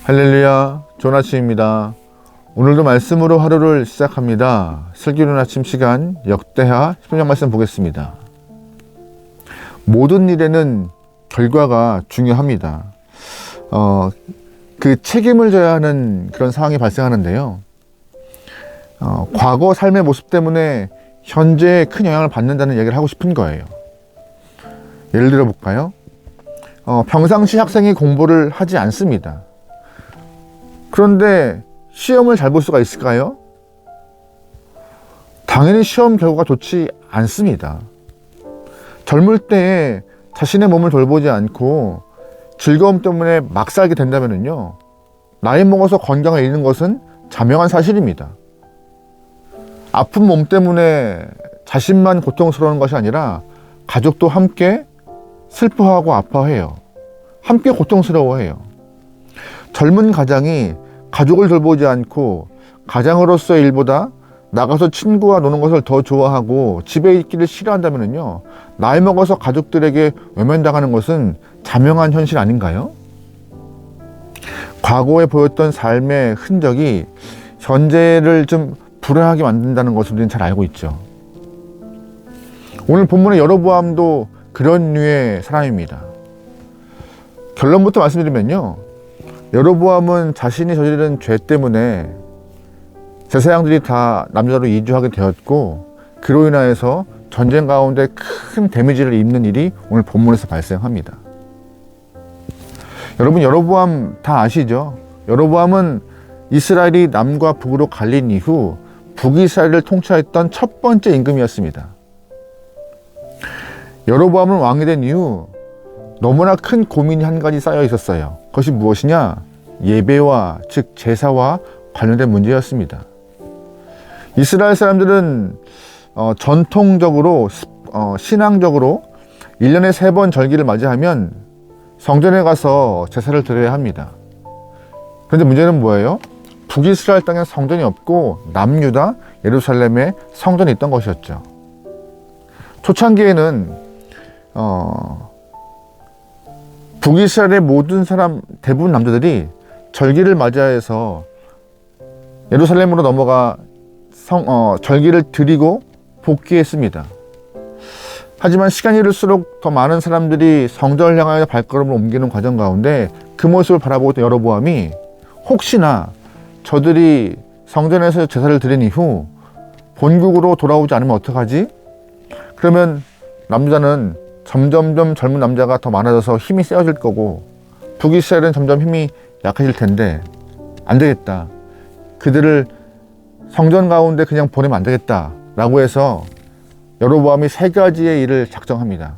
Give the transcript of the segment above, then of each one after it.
할렐루야, 좋은 아침입니다. 오늘도 말씀으로 하루를 시작합니다. 슬기로운 아침 시간 역대하 10장 말씀 보겠습니다. 모든 일에는 결과가 중요합니다. 그 책임을 져야 하는 그런 상황이 발생하는데요. 과거 삶의 모습 때문에 현재에 큰 영향을 받는다는 얘기를 하고 싶은 거예요. 예를 들어 볼까요? 평상시 학생이 공부를 하지 않습니다. 그런데 시험을 잘 볼 수가 있을까요? 당연히 시험 결과가 좋지 않습니다. 젊을 때에 자신의 몸을 돌보지 않고 즐거움 때문에 막 살게 된다면요, 나이 먹어서 건강을 잃는 것은 자명한 사실입니다. 아픈 몸 때문에 자신만 고통스러운 것이 아니라 가족도 함께 슬퍼하고 아파해요. 함께 고통스러워해요. 젊은 가장이 가족을 돌보지 않고 가장으로서의 일보다 나가서 친구와 노는 것을 더 좋아하고 집에 있기를 싫어한다면요, 나이 먹어서 가족들에게 외면당하는 것은 자명한 현실 아닌가요? 과거에 보였던 삶의 흔적이 현재를 좀 불안하게 만든다는 것을 우리는 잘 알고 있죠. 오늘 본문의 여로보암도 그런 류의 사람입니다. 결론부터 말씀드리면요, 여로보암은 자신이 저지른 죄 때문에 제사장들이 다 남유다로 이주하게 되었고, 그로 인하여서 전쟁 가운데 큰 데미지를 입는 일이 오늘 본문에서 발생합니다. 여러분, 여로보암 다 아시죠? 여로보암은 이스라엘이 남과 북으로 갈린 이후 북이스라엘을 통치했던 첫 번째 임금이었습니다. 여로보암은 왕이 된 이후 너무나 큰 고민이 한 가지 쌓여 있었어요. 그것이 무엇이냐? 예배와, 즉 제사와 관련된 문제였습니다. 이스라엘 사람들은 전통적으로 신앙적으로 1년에 3번 절기를 맞이하면 성전에 가서 제사를 드려야 합니다. 그런데 문제는 뭐예요? 북이스라엘 땅에 성전이 없고 남유다, 예루살렘에 성전이 있던 것이었죠. 초창기에는 북이스라엘의 모든 사람, 대부분 남자들이 절기를 맞이해서 예루살렘으로 넘어가 절기를 드리고 복귀했습니다. 하지만 시간이 흐를수록 더 많은 사람들이 성전을 향하여 발걸음을 옮기는 과정 가운데 그 모습을 바라보고 있던 여로보암이 혹시나 저들이 성전에서 제사를 드린 이후 본국으로 돌아오지 않으면 어떡하지? 그러면 남유다는 점점점 젊은 남자가 더 많아져서 힘이 세어질 거고 북이스라엘은 점점 힘이 약해질 텐데 안 되겠다. 그들을 성전 가운데 그냥 보내면 안 되겠다 라고 해서 여로보암이 3가지의 일을 작정합니다.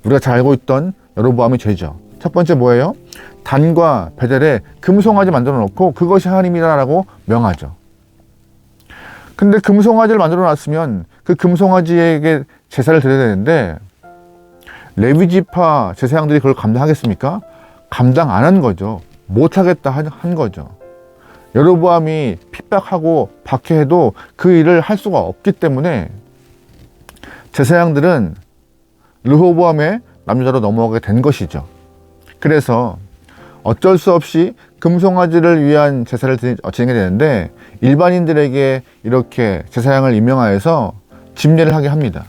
우리가 잘 알고 있던 여로보암의 죄죠. 첫 번째 뭐예요? 단과 베델에 금송아지 만들어 놓고 그것이 하나님이다 라고 명하죠. 근데 금송아지를 만들어 놨으면 그 금송아지에게 제사를 드려야 되는데 레위지파 제사장들이 그걸 감당하겠습니까? 감당 안 한 거죠. 못하겠다 한 거죠. 여로보암이 핍박하고 박해해도 그 일을 할 수가 없기 때문에 제사장들은 르호보암의 남유다로 넘어가게 된 것이죠. 그래서 어쩔 수 없이 금송아지를 위한 제사를 지내게 되는데 일반인들에게 이렇게 제사장을 임명하여서 집례를 하게 합니다.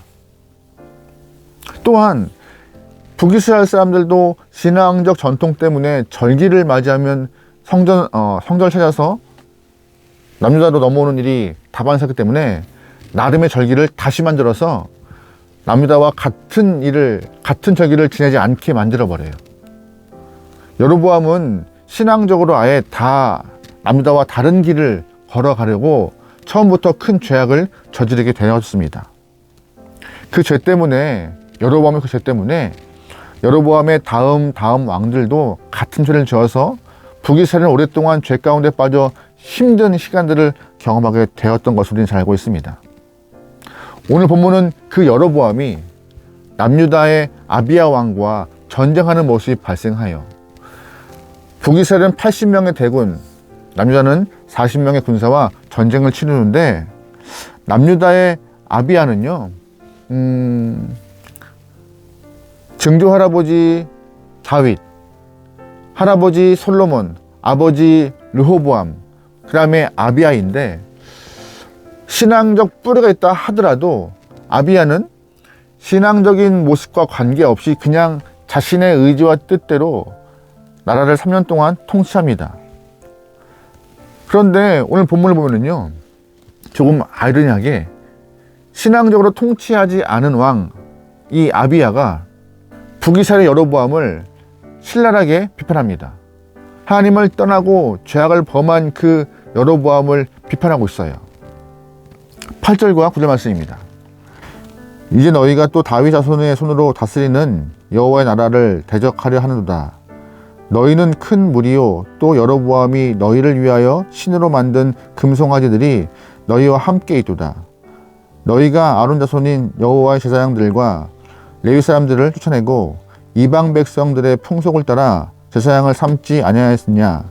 또한 북이스라엘 사람들도 신앙적 전통 때문에 절기를 맞이하면 성전을 찾아서 남유다로 넘어오는 일이 다반사기 때문에 나름의 절기를 다시 만들어서 남유다와 같은 절기를 지내지 않게 만들어버려요. 여로보암은 신앙적으로 아예 다 남유다와 다른 길을 걸어가려고 처음부터 큰 죄악을 저지르게 되었습니다. 그 죄 때문에 여로보암의 다음 왕들도 같은 죄를 지어서 북이스라엘은 오랫동안 죄 가운데 빠져 힘든 시간들을 경험하게 되었던 것을 우리는 잘 알고 있습니다. 오늘 본문은 그 여로보암이 남유다의 아비야 왕과 전쟁하는 모습이 발생하여 북이스라엘은 80명의 대군, 남유다는 40명의 군사와 전쟁을 치르는데 남유다의 아비야는요, 증조 할아버지 다윗, 할아버지 솔로몬, 아버지 르호보암, 그 다음에 아비야인데, 신앙적 뿌리가 있다 하더라도 아비야는 신앙적인 모습과 관계없이 그냥 자신의 의지와 뜻대로 나라를 3년 동안 통치합니다. 그런데 오늘 본문을 보면은요, 조금 아이러니하게 신앙적으로 통치하지 않은 왕, 이 아비야가 북이스라엘 여로보암을 신랄하게 비판합니다. 하나님을 떠나고 죄악을 범한 그 여로보암을 비판하고 있어요. 8절과 9절 말씀입니다. 이제 너희가 또 다윗 자손의 손으로 다스리는 여호와의 나라를 대적하려 하는도다. 너희는 큰 무리요 또 여로보암이 너희를 위하여 신으로 만든 금송아지들이 너희와 함께 있도다. 너희가 아론 자손인 여호와의 제사장들과 레위 사람들을 쫓아내고 이방 백성들의 풍속을 따라 제사장을 삼지 아니하였느냐.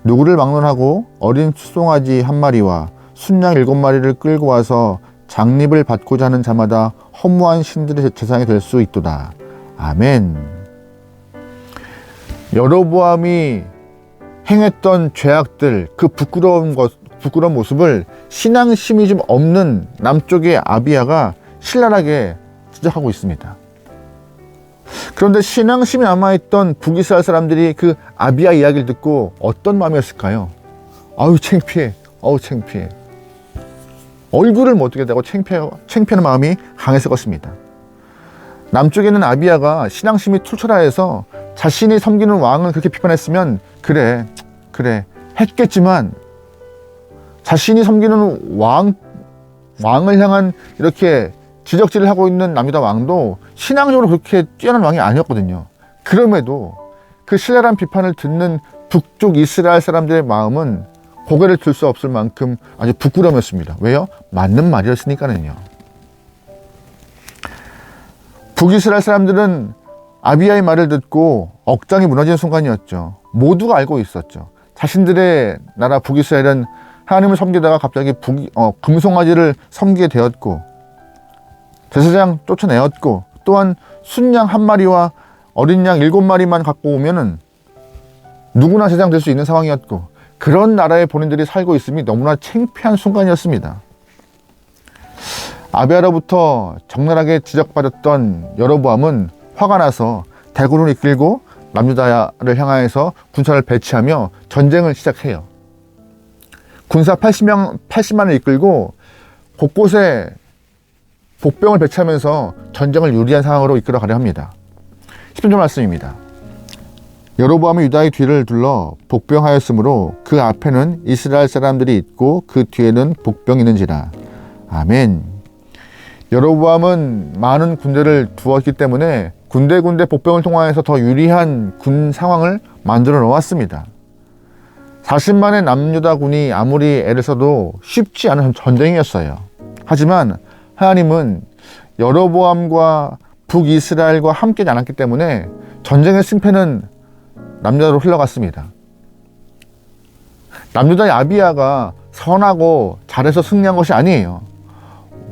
누구를 막론하고 어린 수송아지 한 마리와 순양 7마리를 끌고 와서 장립을 받고자 하는 자마다 허무한 신들의 제사장이 될 수 있도다. 아멘. 여로보암이 행했던 죄악들, 그 부끄러운 모습을 신앙심이 좀 없는 남쪽의 아비야가 신랄하게 지적하고 있습니다. 그런데 신앙심이 남아있던 북이스라엘 사람들이 그 아비야 이야기를 듣고 어떤 마음이었을까요? 아유 창피해, 창피해. 얼굴을 못 뜨게 되고 창피하는 마음이 강했을 것입니다. 남쪽에는 아비야가 신앙심이 출철하여서 자신이 섬기는 왕을 그렇게 비판했으면 그래 했겠지만, 자신이 섬기는 왕을 향한 이렇게 지적질을 하고 있는 남유다 왕도 신앙적으로 그렇게 뛰어난 왕이 아니었거든요. 그럼에도 그 신랄한 비판을 듣는 북쪽 이스라엘 사람들의 마음은 고개를 들 수 없을 만큼 아주 부끄러웠습니다. 왜요? 맞는 말이었으니까는요. 북이스라엘 사람들은 아비야의 말을 듣고 억장이 무너지는 순간이었죠. 모두가 알고 있었죠. 자신들의 나라 북이스라엘은 하나님을 섬기다가 갑자기 금송아지를 섬기게 되었고, 제사장 쫓아내었고, 또한 순양 1마리와 어린 양 7마리만 갖고 오면은 누구나 제사장 될 수 있는 상황이었고, 그런 나라의 본인들이 살고 있음이 너무나 창피한 순간이었습니다. 아비야로부터 적나라하게 지적받았던 여로보암은 화가 나서 대군을 이끌고 남유다를 향하여서 군사를 배치하며 전쟁을 시작해요. 군사 80만을 이끌고 곳곳에 복병을 배치하면서 전쟁을 유리한 상황으로 이끌어 가려 합니다. 10절 말씀입니다. 여로보암이 유다의 뒤를 둘러 복병하였으므로 그 앞에는 이스라엘 사람들이 있고 그 뒤에는 복병이 있는지라. 아멘. 여로보암은 많은 군대를 두었기 때문에 군데군데 복병을 통하여서 더 유리한 군 상황을 만들어 놓았습니다. 40만의 남유다군이 아무리 애를 써도 쉽지 않은 전쟁이었어요. 하지만 하나님은 여로보암과 북이스라엘과 함께 않았기 때문에 전쟁의 승패는 남유다로 흘러갔습니다. 남유다의 아비야가 선하고 잘해서 승리한 것이 아니에요.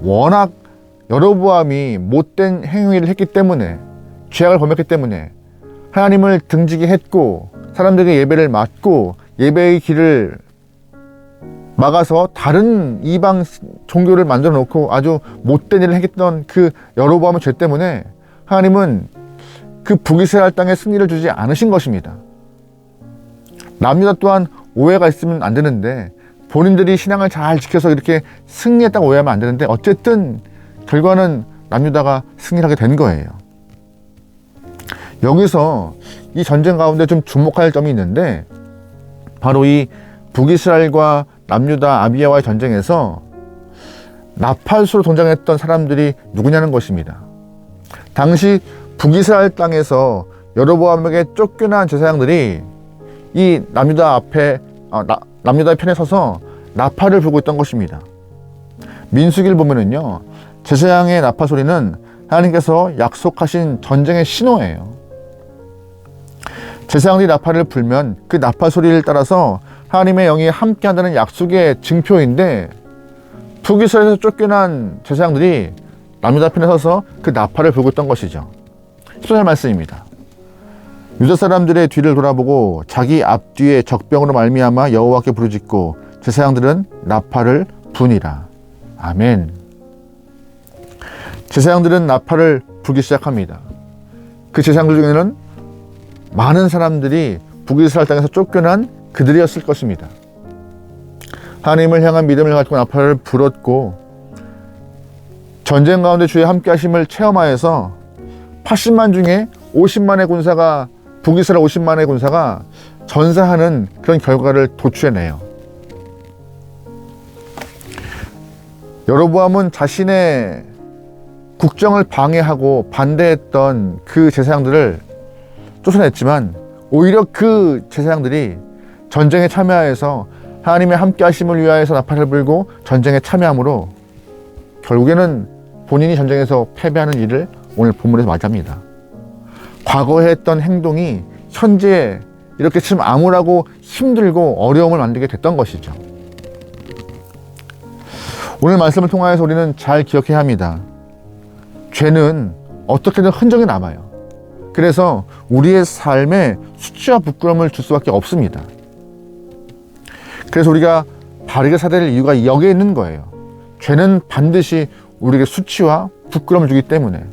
워낙 여로보암이 못된 행위를 했기 때문에, 죄악을 범했기 때문에 하나님을 등지게 했고, 사람들에게 예배를 막고 예배의 길을 막아서 다른 이방 종교를 만들어 놓고 아주 못된 일을 했던 그 여로보암의 죄 때문에 하나님은 그 북이스라엘 땅에 승리를 주지 않으신 것입니다. 남유다 또한 오해가 있으면 안 되는데, 본인들이 신앙을 잘 지켜서 이렇게 승리했다고 오해하면 안 되는데, 어쨌든 결과는 남유다가 승리를 하게 된 거예요. 여기서 이 전쟁 가운데 좀 주목할 점이 있는데, 바로 이 북이스라엘과 남유다 아비야와의 전쟁에서 나팔수로 등장했던 사람들이 누구냐는 것입니다. 당시 북이스라엘 땅에서 여로보암에게 쫓겨난 제사장들이 이 남유다의 편에 서서 나팔을 불고 있던 것입니다. 민수기를 보면은요, 제사장의 나팔 소리는 하나님께서 약속하신 전쟁의 신호예요. 제사장들이 나팔을 불면 그 나팔 소리를 따라서 하나님의 영이 함께한다는 약속의 증표인데, 북이스라엘에서 쫓겨난 제사장들이 남유다 편에 서서 그 나팔을 불고 있던 것이죠. 10절 말씀입니다. 유다 사람들의 뒤를 돌아보고 자기 앞뒤에 적병으로 말미암아 여호와께 부르짖고 제사장들은 나팔을 부니라. 아멘. 제사장들은 나팔을 불기 시작합니다. 그 제사장들 중에는 많은 사람들이 북이스라엘 땅에서 쫓겨난 그들이었을 것입니다. 하나님을 향한 믿음을 가지고 나팔을 불었고 전쟁 가운데 주의 함께 하심을 체험하여서 80만 중에 50만의 군사가 북이스라엘 50만의 군사가 전사하는 그런 결과를 도출해내요. 여로보암은 자신의 국정을 방해하고 반대했던 그 제사장들을 쫓아냈지만 오히려 그 제사장들이 전쟁에 참여하여서 하나님의 함께 하심을 위하여서 나팔을 불고 전쟁에 참여함으로 결국에는 본인이 전쟁에서 패배하는 일을 오늘 본문에서 맞이합니다. 과거에 했던 행동이 현재 이렇게 참 암울하고 힘들고 어려움을 만들게 됐던 것이죠. 오늘 말씀을 통하여서 우리는 잘 기억해야 합니다. 죄는 어떻게든 흔적이 남아요. 그래서 우리의 삶에 수치와 부끄러움을 줄 수밖에 없습니다. 그래서 우리가 바르게 살아야 될 이유가 여기에 있는 거예요. 죄는 반드시 우리에게 수치와 부끄러움을 주기 때문에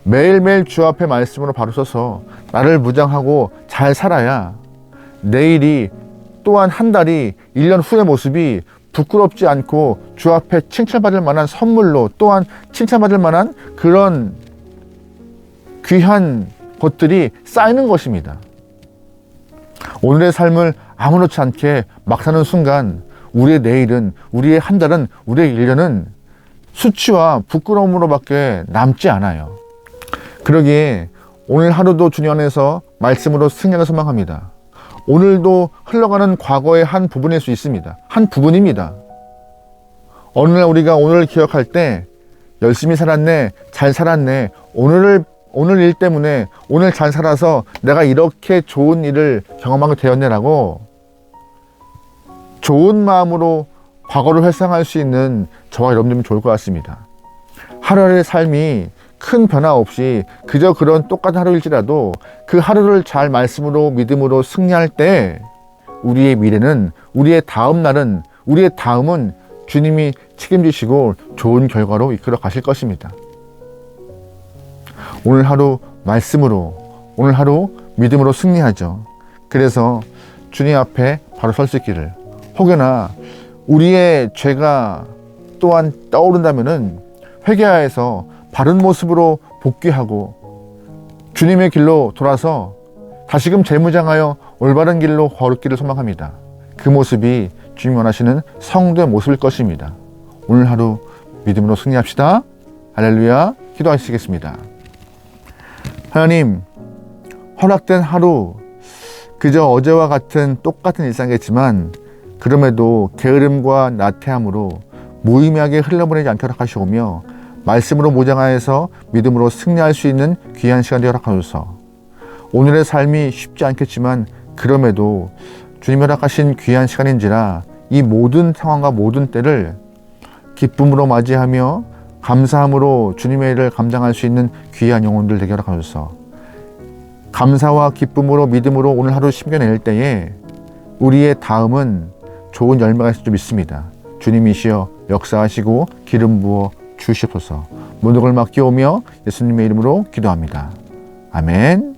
매일매일 주 앞에 말씀으로 바로 서서 나를 무장하고 잘 살아야 내일이 또한 한 달이 1년 후의 모습이 부끄럽지 않고 주 앞에 칭찬받을 만한 선물로 또한 칭찬받을 만한 그런 귀한 것들이 쌓이는 것입니다. 오늘의 삶을 아무렇지 않게 막 사는 순간 우리의 내일은, 우리의 한 달은, 우리의 1년은 수치와 부끄러움으로밖에 남지 않아요. 그러기에 오늘 하루도 주님 안에서 말씀으로 승리하는 소망합니다. 오늘도 흘러가는 과거의 한 부분일 수 있습니다. 한 부분입니다. 어느 날 우리가 오늘을 기억할 때 열심히 살았네, 잘 살았네, 오늘 일 때문에 오늘 잘 살아서 내가 이렇게 좋은 일을 경험하게 되었네라고 좋은 마음으로 과거를 회상할 수 있는 저와 여러분들이 좋을 것 같습니다. 하루의 삶이 큰 변화 없이 그저 그런 똑같은 하루일지라도 그 하루를 잘 말씀으로 믿음으로 승리할 때 우리의 미래는, 우리의 다음 날은, 우리의 다음은 주님이 책임지시고 좋은 결과로 이끌어 가실 것입니다. 오늘 하루 말씀으로, 오늘 하루 믿음으로 승리하죠. 그래서 주님 앞에 바로 설 수 있기를, 혹여나 우리의 죄가 또한 떠오른다면은 회개하여서 바른 모습으로 복귀하고 주님의 길로 돌아서 다시금 재무장하여 올바른 길로 걸었기를 소망합니다. 그 모습이 주님 원하시는 성도의 모습일 것입니다. 오늘 하루 믿음으로 승리합시다. 할렐루야. 기도하시겠습니다. 하나님, 허락된 하루 그저 어제와 같은 똑같은 일상이겠지만 그럼에도 게으름과 나태함으로 무의미하게 흘러보내지 않도록 하시오며 말씀으로 무장하여서 믿음으로 승리할 수 있는 귀한 시간 되어 허락하소서. 오늘의 삶이 쉽지 않겠지만 그럼에도 주님이 허락하신 귀한 시간인지라 이 모든 상황과 모든 때를 기쁨으로 맞이하며 감사함으로 주님의 일을 감당할 수 있는 귀한 영혼들 되게 허락하소서. 감사와 기쁨으로 믿음으로 오늘 하루 심겨낼 때에 우리의 다음은 좋은 열매가 있을 줄 믿습니다. 주님이시여 역사하시고 기름 부어 주시옵소서. 모든 걸 맡겨오며 예수님의 이름으로 기도합니다. 아멘.